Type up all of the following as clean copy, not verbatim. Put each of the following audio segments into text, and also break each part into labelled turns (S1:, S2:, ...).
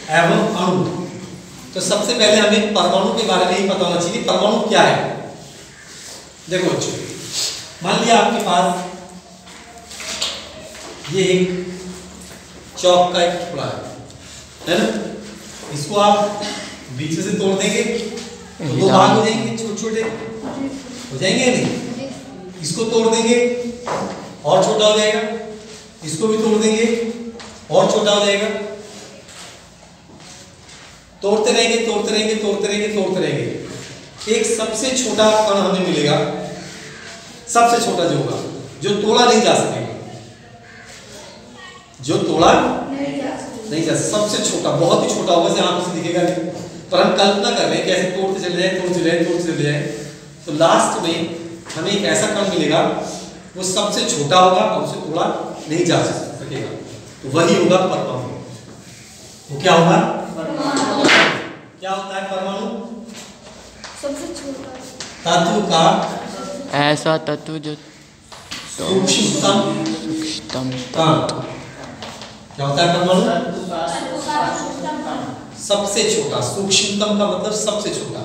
S1: एवं अणु। तो सबसे पहले हमें परमाणु के बारे में ही पता होना चाहिए परमाणु क्या है। देखो बच्चों, मान लिया आपके पास ये एक चौक का एक टुकड़ा है ना, इसको आप बीच में से तोड़ देंगे तो दो भाग हो जाएंगे, छोटे छोटे हो जाएंगे या नहीं। इसको तोड़ देंगे और छोटा हो जाएगा, इसको भी तोड़ देंगे और छोटा हो जाएगा। तोड़ते रहेंगे तोड़ते रहेंगे तोड़ते रहेंगे तोड़ते रहेंगे, एक सबसे छोटा कण हमें मिलेगा, सबसे छोटा जो होगा, जो तोड़ा नहीं जा सकेगा, जो तोड़ा नहीं जा सकता, सबसे छोटा, बहुत ही छोटा होगा, आंखों से दिखेगा नहीं, पर हम कल्पना कर रहे हैं कैसे तोड़ते चले जाए तोड़ते चले जाए तोड़ते चले जाए, तो लास्ट में हमें एक ऐसा कण मिलेगा वो सबसे छोटा होगा और उसे तोड़ा नहीं जा सकेगा, तो वही होगा परमाणु। वो क्या होगा? क्या होता है परमाणु?
S2: सबसे छोटा
S1: तत्व का
S3: ऐसा तत्व जो
S1: सूक्ष्मतम तत्व। क्या होता है परमाणु? सबसे छोटा, सूक्ष्मतम का मतलब सबसे छोटा।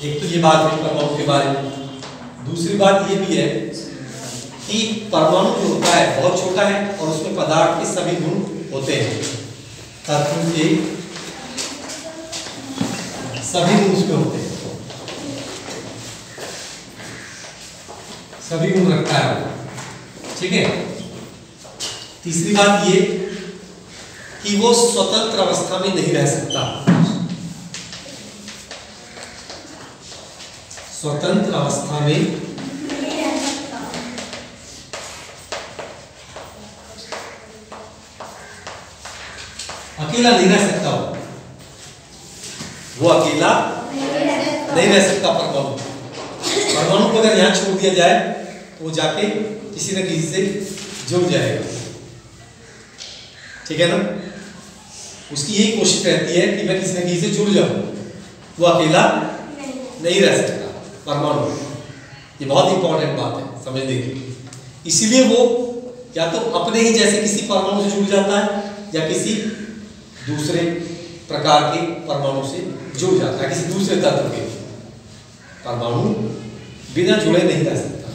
S1: एक तो ये बात है परमाणु के बारे में। दूसरी बात ये भी है कि परमाणु जो होता है बहुत छोटा है और उसमें पदार्थ के सभी गुण होते हैं, तत्व के सभी गुण उसमें होते हैं, सभी गुण रखता है वो, ठीक है। तीसरी बात ये कि वो स्वतंत्र अवस्था में नहीं रह सकता, स्वतंत्र अवस्था में अकेला नहीं रह सकता, वो अकेला नहीं रह सकता। परमाणु को अगर यहां छोड़ दिया जाए तो वो जाके किसी न किसी से जुड़ जाएगा, ठीक है ना। उसकी यही कोशिश रहती है कि मैं किसी न किसी से जुड़ जाऊं, वो अकेला नहीं रह सकता परमाणु। ये बहुत इंपॉर्टेंट बात है समझने की। इसीलिए वो या तो अपने ही जैसे किसी परमाणु से जुड़ जाता है या किसी दूसरे प्रकार के परमाणु से जुड़ जाता है, किसी दूसरे तत्व के। परमाणु बिना जुड़े नहीं रह सकता,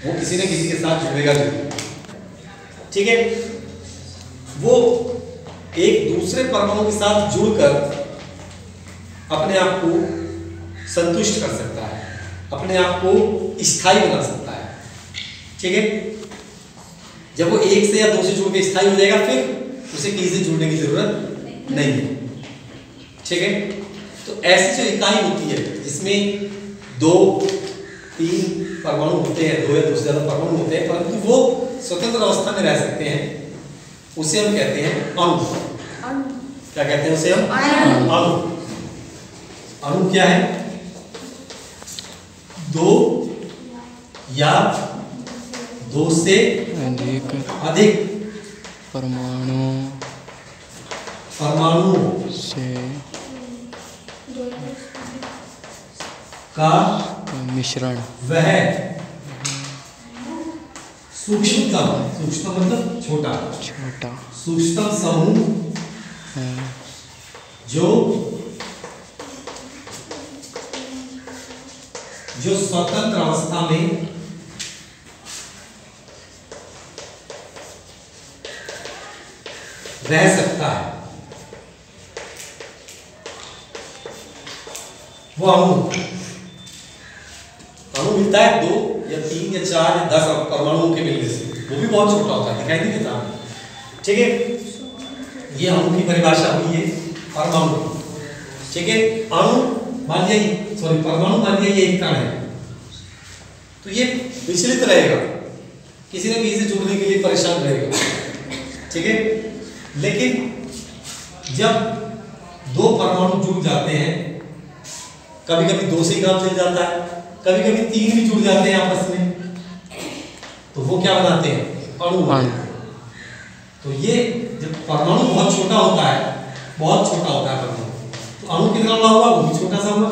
S1: वो किसी न किसी के साथ जुड़ेगा जरूर, ठीक है। वो एक दूसरे परमाणु के साथ जुड़कर अपने आप को संतुष्ट कर सकता है, अपने आप को स्थायी बना सकता है, ठीक है। जब वो एक से या दो से जुड़ के स्थायी हो जाएगा फिर उसे किसी से जुड़ने की जरूरत नहीं है, ठीक है। तो ऐसी जो इकाई होती है जिसमें 2-3 परमाणु होते हैं, 2 या 2 से ज्यादा परमाणु होते हैं, परंतु वो स्वतंत्र अवस्था में रह सकते हैं, उसे हम कहते हैं अणु। क्या कहते हैं उसे हम? अणु। अणु क्या है? 2 या 2 से अधिक
S3: परमाणु
S1: से का
S3: मिश्रण,
S1: वह सूक्ष्मतम, सूक्ष्म मतलब छोटा, सूक्ष्मतम समूह जो स्वतंत्र अवस्था में रह सकता है, वो अणु। अणु मिलता है 2 या 3 या 4 या 10 परमाणुओं के मिलने से, वो भी बहुत छोटा होता है, दिखाई नहीं देता, ठीक है। ये अणु की परिभाषा हुई है परमाणु, ठीक है। अणु मान लिया, सॉरी परमाणु मान लिया ये एक कण है, तो ये विचलित रहेगा, किसी न किसी से जुड़ने के लिए परेशान रहेगा, ठीक है। लेकिन जब 2 परमाणु जुड़ जाते हैं, कभी कभी 2 से ही काम चल जाता है, कभी कभी 3 भी जुड़ जाते हैं आपस में, तो वो क्या बनाते हैं? अणु बनाते हैं। तो ये जब परमाणु बहुत छोटा होता है, बहुत छोटा होता है परमाणु, तो अणु कितना बड़ा होगा? वो भी छोटा सा होगा,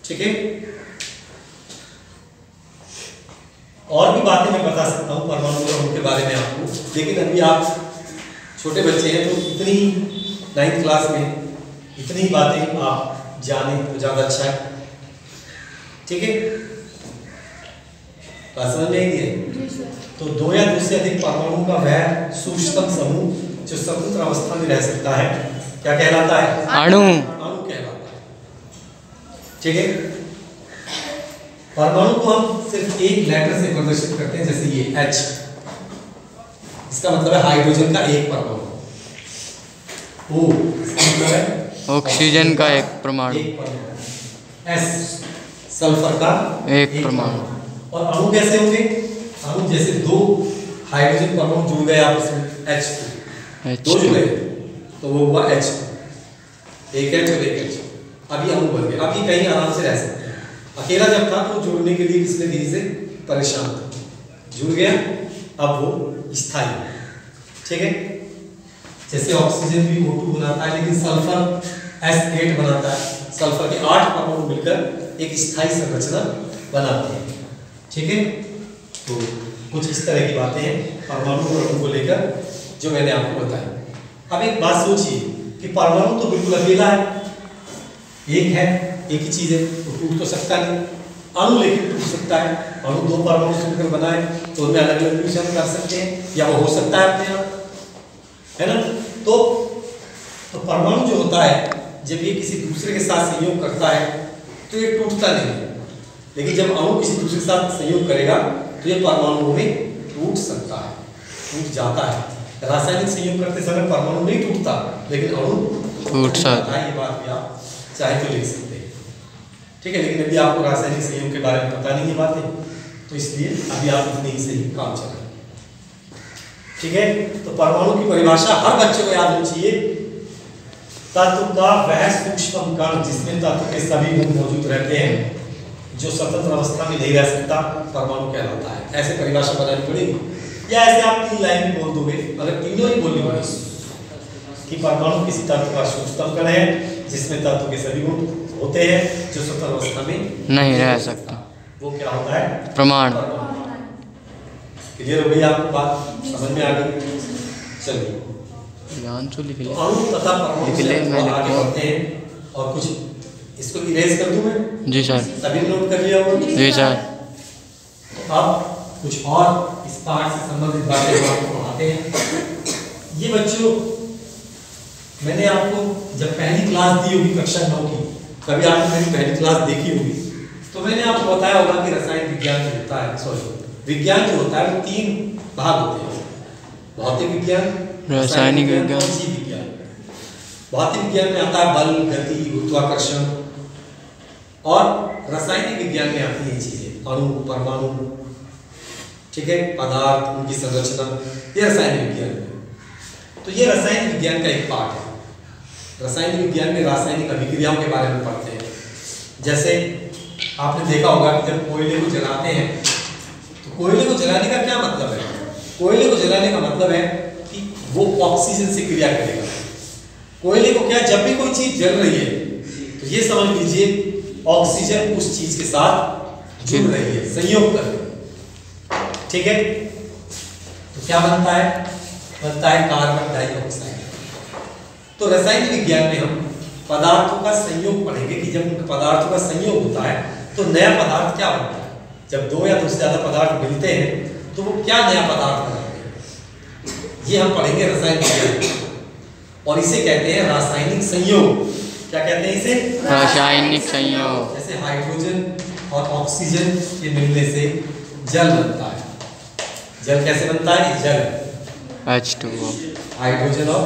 S1: ठीक है। और भी बातें मैं बता सकता हूँ परमाणु और अणु के बारे में आपको, लेकिन अभी आप छोटे बच्चे हैं तो इतनी 9th क्लास में इतनी बातें आप जाने तो ज़्यादा अच्छा है। ठीक है, बात समझ में आई है? तो 2 या 2 से अधिक परमाणु का वह सूक्ष्मतम समूह जो स्वतंत्र अवस्था में रह सकता है क्या कहलाता है?
S3: अणु।
S1: अणु कहलाता है। ठीक है, परमाणु को हम सिर्फ एक लेटर से प्रदर्शित करते हैं, जैसे ये H, इसका मतलब है हाइड्रोजन का एक परमाणु। O इसका मतलब है
S3: ऑक्सीजन का एक परमाणु।
S1: S सल्फर का
S3: एक परमाणु।
S1: और अणु कैसे होंगे? अणु जैसे 2 हाइड्रोजन परमाणु जुड़ गए आपस में, H2 2 जुड़ गए तो वो हुआ H, एक H और एक H, अभी अणु बन गए। अभी कहीं आराम से रह सकते हैं। अकेला जब था तो जोड़ने के लिए किसने धीरे से परेशान था, जुड़ गया, अब वो स्थायी है। ठीक है, जैसे ऑक्सीजन भी O2 बनाता है, लेकिन सल्फर S8 बनाता है। सल्फर के 8 परमाणु मिलकर एक स्थायी संरचना बनाते हैं। ठीक है, तो कुछ इस तरह की बातें हैं परमाणु और अणु को लेकर जो मैंने आपको बताया। अब एक बात सोचिए कि परमाणु तो बिल्कुल अकेला है, एक है, एक ही चीज है, तो टूट तो सकता नहीं। अणु लेकिन टूट सकता है। अणु 2 परमाणु से मिलकर बना है तो उनमें अलग अलग फ्यूजन कर सकते हैं, या वो हो सकता है अपने आप, है ना? तो परमाणु जो होता है जब ये किसी दूसरे के साथ संयोग करता है तो ये टूटता नहीं है, लेकिन जब अणु किसी दूसरे के साथ संयोग करेगा तो ये परमाणु में टूट सकता है, टूट जाता है। रासायनिक संयोग करते समय परमाणु नहीं टूटता, लेकिन अणु टूट सकता है। ये बात भी आप चाहे तो लिख सकते हैं। ठीक है, लेकिन अभी आपको रासायनिक संयोग के बारे में पता नहीं है बातें, तो इसलिए अभी आप इतने ही से ही काम चलाएं। ठीक है, तो परमाणु की परिभाषा हर बच्चे को याद होनी चाहिए। तत्व का वह सूक्ष्म कण जिसमें तत्व के सभी गुण मौजूद रहते हैं, जो स्वतंत्र अवस्था में नहीं रह सकता, परमाणु कहलाता है। ऐसे परिभाषा बनानी पड़ेगी, या ऐसे आप 3 लाइन भी बोल दोगे, अगर तीनों ही बोलनी पड़ेगी कि परमाणु किसी तत्व का सूक्ष्म कण है जिसमें तत्व के सभी गुण होते हैं, जो स्वतंत्र अवस्था में
S3: नहीं रह सकता,
S1: वो क्या होता है?
S3: परमाणु।
S1: क्लियर हो गई आपको बात? समझ में आ गई? चलिए, अणु तथा परमाणु से आगे बढ़ते हैं और कुछ इसको इरेज कर दूं मैं?
S3: जी सर।
S1: सभी नोट कर लिया होगा?
S3: जी सर।
S1: तो अब कुछ और इस पाठ से संबंधित बातें आपको पढ़ाते हैं। ये बच्चों, मैंने आपको जब पहली क्लास दी होगी कक्षा 9 की, कभी आपने मेरी पहली क्लास देखी होगी, तो मैंने आपको बताया होगा कि रसायन विज्ञान जो होता है, सॉरी विज्ञान जो होता है वो 3 भाग होते हैं: भौतिक विज्ञान,
S3: रासायनिक विज्ञान
S1: और जीव विज्ञान। भौतिक विज्ञान में आता है बल, गति, गुरुत्वाकर्षण, और रासायनिक विज्ञान में आती है चीजें, अणु, परमाणु, ठीक है, पदार्थ, उनकी संरचना, ये रासायनिक विज्ञान में। तो ये रासायनिक विज्ञान का एक पार्ट है। रासायनिक विज्ञान में रासायनिक अभिक्रियाओं के बारे में पढ़ते हैं। जैसे आपने देखा होगा कि जब कोयले को जलाते हैं तो कोयले को जलाने का क्या मतलब है? कोयले को जलाने का मतलब है कि वो ऑक्सीजन से क्रिया करेगा। कोयले को क्या, जब भी कोई चीज जल रही है तो ये समझ लीजिए ऑक्सीजन उस चीज के साथ जुड़ रही है, संयोग कर रही है। ठीक है, तो क्या बनता है? बनता है कार्बन डाइऑक्साइड। तो रासायनिक विज्ञान में हम पदार्थों का संयोग पढ़ेंगे कि जब उन पदार्थों का संयोग होता है तो नया पदार्थ क्या बनता है। जब 2 या 2 से ज्यादा पदार्थ मिलते हैं तो वो क्या नया पदार्थ बनाते हैं, ये हम पढ़ेंगे रसायन विज्ञान, और इसे कहते हैं रासायनिक संयोग। क्या कहते हैं इसे?
S3: रासायनिक संयोग।
S1: जैसे हाइड्रोजन और ऑक्सीजन के मिलने से जल बनता है। जल कैसे बनता है? जल
S3: H2O।
S1: हाइड्रोजन और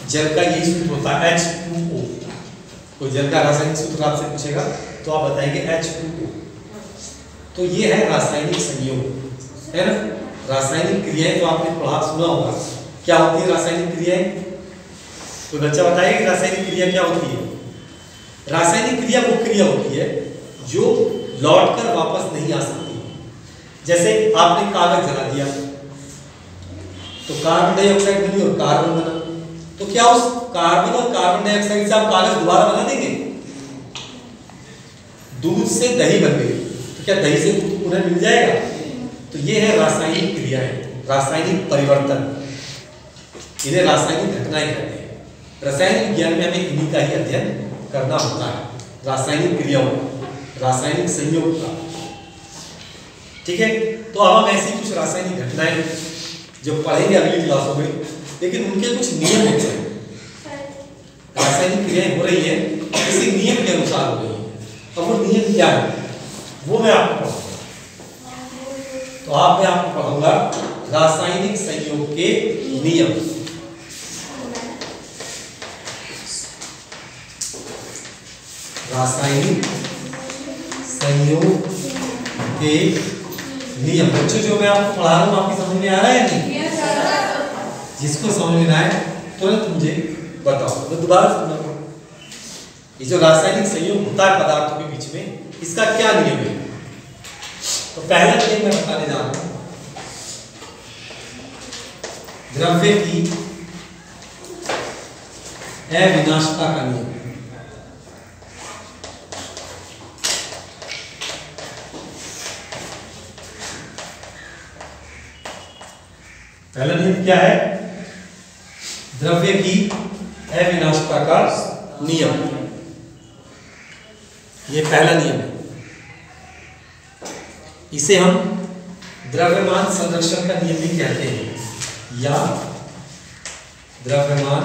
S1: जल का यही सूत्र होता है H2O। कोई जल का रासायनिक सूत्र आपसे पूछेगा तो आप बताएंगे H2O। तो ये है रासायनिक संयोग, है ना? रासायनिक क्रियाएं तो आपने पढ़ा सुना होगा, क्या होती है रासायनिक क्रियाएं? कोई बच्चा बताएगा कि रासायनिक क्रिया क्या होती है? रासायनिक क्रिया वो क्रिया होती है जो लौटकर वापस नहीं आ सकती। जैसे आपने कागज जला दिया तो कार्बन डाइऑक्साइड बनी और कार्बन बना, तो क्या उस कार्बन और कार्बन डाइऑक्साइड से आप कागज दोबारा बना देंगे? दूध से दही बन गई तो क्या दही से दूध पुनः मिल जाएगा? तो ये है रासायनिक क्रियाएं। रासायनिक परिवर्तन, इन्हें रासायनिक घटनाएं कहते हैं। रासायनिक विज्ञान में हमें इन्हीं का ही अध्ययन करना होता है, रासायनिक क्रियाओं, रासायनिक संयोग का। ठीक है, तो अब हम ऐसी कुछ रासायनिक घटनाएं जो पढ़ेंगे अगली क्लासों में, लेकिन उनके कुछ नियम होते हैं। रासायनिक क्रियाएं हो रही है किसी नियम के अनुसार हो रही है, अब वो नियम क्या है वो मैं आपको पढ़ाऊंगा। तो मैं आपको पढ़ाऊंगा रासायनिक संयोग के नियम। रासायनिक संयोग के नियम। बच्चों जो मैं आपको पढ़ा रहा हूँ आपकी समझ में आ रहा है नहीं? जिसको समझ में आए तुरंत मुझे बताओ, मैं दोबारा सुना। ये जो रासायनिक संयोग होता है पदार्थों के बीच में, इसका क्या नियम है? तो पहला नियम मैं बताने जा रहा हूं, द्रव्य की अविनाशिता का नियम। पहला नियम क्या है? द्रव्य की अविनाशिता का नियम। ये पहला नियम है, इसे हम द्रव्यमान संरक्षण का नियम भी कहते हैं, या द्रव्यमान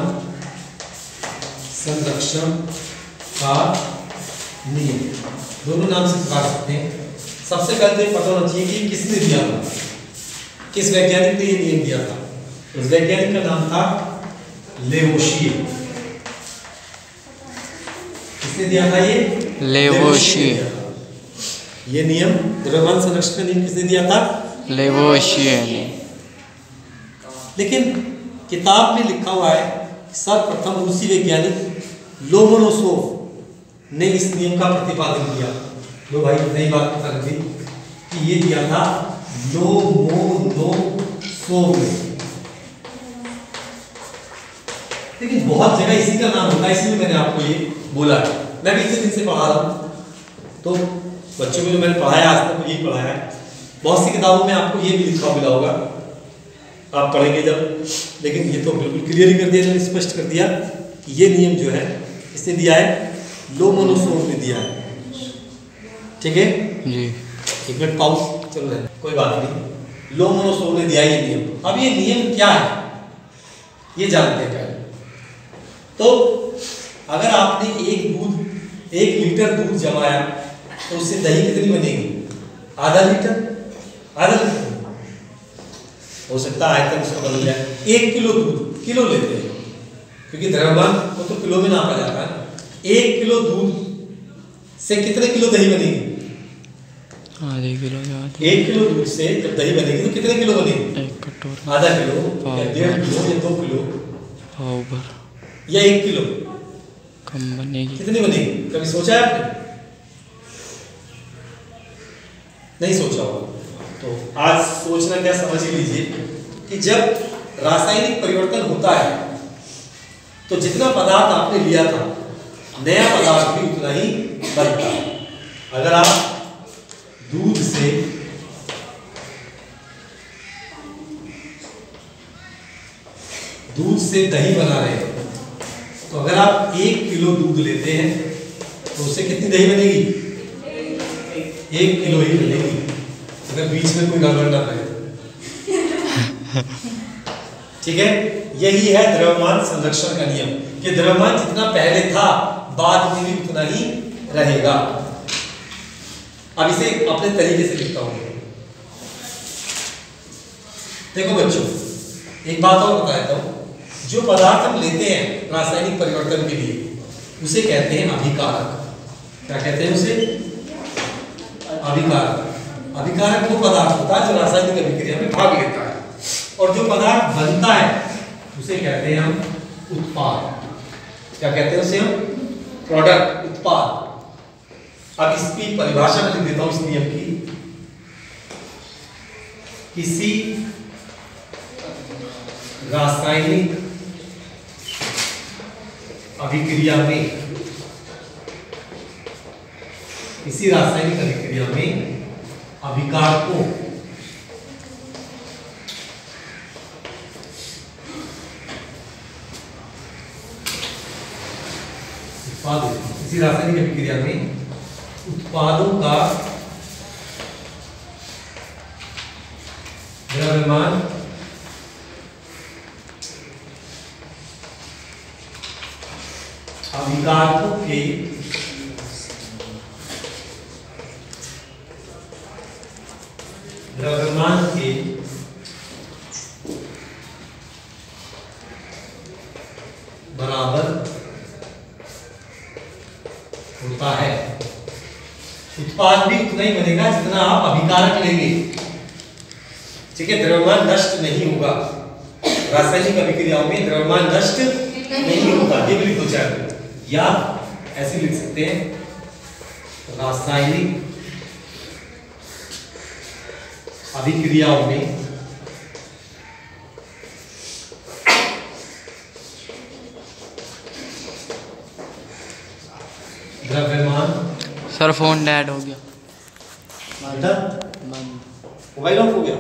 S1: संरक्षण का नियम, दोनों नाम से पुकार सकते हैं। सबसे पहले पता होना चाहिए कि किसने दिया था, किस वैज्ञानिक ने ये नियम दिया था। उस वैज्ञानिक का नाम था लेवोशिए। किसने दिया था ये?
S3: लेवोशिए।
S1: ये नियम द्रव्यमान संरक्षण का नियम किसने दिया था?
S3: लेवोशिए ने।
S1: लेकिन किताब में लिखा हुआ है सर्वप्रथम रूसी वैज्ञानिक लोमोनोसोव ने इस नियम का प्रतिपादन किया। लो भाई नई बात पता लगी कि ये दिया था लोमोनोसोव ने। लेकिन बहुत जगह इसी का नाम होता है, इसलिए मैंने आपको ये बोला है। मैं भी इसी दिन से पढ़ा रहा हूँ, तो बच्चों को जो मैंने पढ़ाया आज तक यही पढ़ाया है। बहुत सी किताबों में आपको ये भी लिखा मिला होगा, आप पढ़ेंगे जब, लेकिन ये तो बिल्कुल क्लियर ही कर दिया, मैंने स्पष्ट कर दिया कि ये नियम जो है इसने दिया है, लोमोनोसोव ने दिया है। ठीक है
S3: जी,
S1: एक मिनट पाउस चल रहा है, कोई बात नहीं। लोमोनोसोव ने दिया ये नियम। अब ये नियम क्या है ये जानते हैं पहले। तो अगर आपने एक लीटर दूध जमाया तो उससे दही कितनी बनेगी? आधा लीटर। हो सकता है आयतन उसका बदल जाए। 1 किलो दूध, किलो लेते हैं क्योंकि द्रव्यमान को तो किलो में नापा जाता है। 1 किलो दूध से कितने किलो दही बनेगी?
S3: आधे किलो।
S1: 1 किलो दूध से जब दही बनेगी तो कितने किलो बनेगी?
S3: 1 कटोरा।
S1: आधा किलो या 1.5 किलो या 2 किलो या 1 किलो
S3: कम बनेगी।
S1: कितनी बनेगी? कभी सोचा है आपने? नहीं सोचा होगा। तो आज सोचना क्या, समझ लीजिए कि जब रासायनिक परिवर्तन होता है तो जितना पदार्थ आपने लिया था नया पदार्थ भी उतना ही बनता है। अगर आप दूध से दही बना रहे हैं तो अगर आप 1 किलो दूध लेते हैं तो उससे कितनी दही बनेगी? 1 किलो ही बनेगी, अगर बीच में कोई गड़बड़ ना करे। ठीक है, यही है द्रव्यमान संरक्षण का नियम कि द्रव्यमान जितना पहले था बाद में भी उतना ही रहेगा। अब इसे अपने तरीके से लिखता हूं। देखो बच्चों, एक बात और बता देता हूं, जो पदार्थ हम लेते हैं रासायनिक परिवर्तन के लिए उसे कहते हैं अभिकारक। क्या कहते हैं उसे? अभिकारक। अभिकारक वो पदार्थ होता है जो रासायनिक अभिक्रिया में भाग लेता है, और जो पदार्थ बनता है उसे कहते हैं हम उत्पाद। क्या कहते हैं उसे हम? प्रोडक्ट, उत्पाद। अब इसकी परिभाषा में लिख देता हूं इस नियम की। किसी रासायनिक अभिक्रिया में, किसी रासायनिक अभिक्रिया में अभिकारकों उत्पादों, इसी रासायनिक अभिक्रिया में उत्पादों का द्रव्यमान अभिकारकों के द्रव्यमान के बराबर होता है। उत्पाद भी उतना ही बनेगा जितना आप अभिकारक लेंगे। ठीक है, द्रव्यमान नष्ट नहीं होगा। रासायनिक अभिक्रियाओं में द्रव्यमान नष्ट नहीं होगा, ये भी लिख दो चाहे, या ऐसे लिख सकते हैं, रासायनिक अभिक्रियाओं में द्रव्यमान।
S3: सर फोन डेड हो गया।
S1: मोबाइल ऑफ हो गया।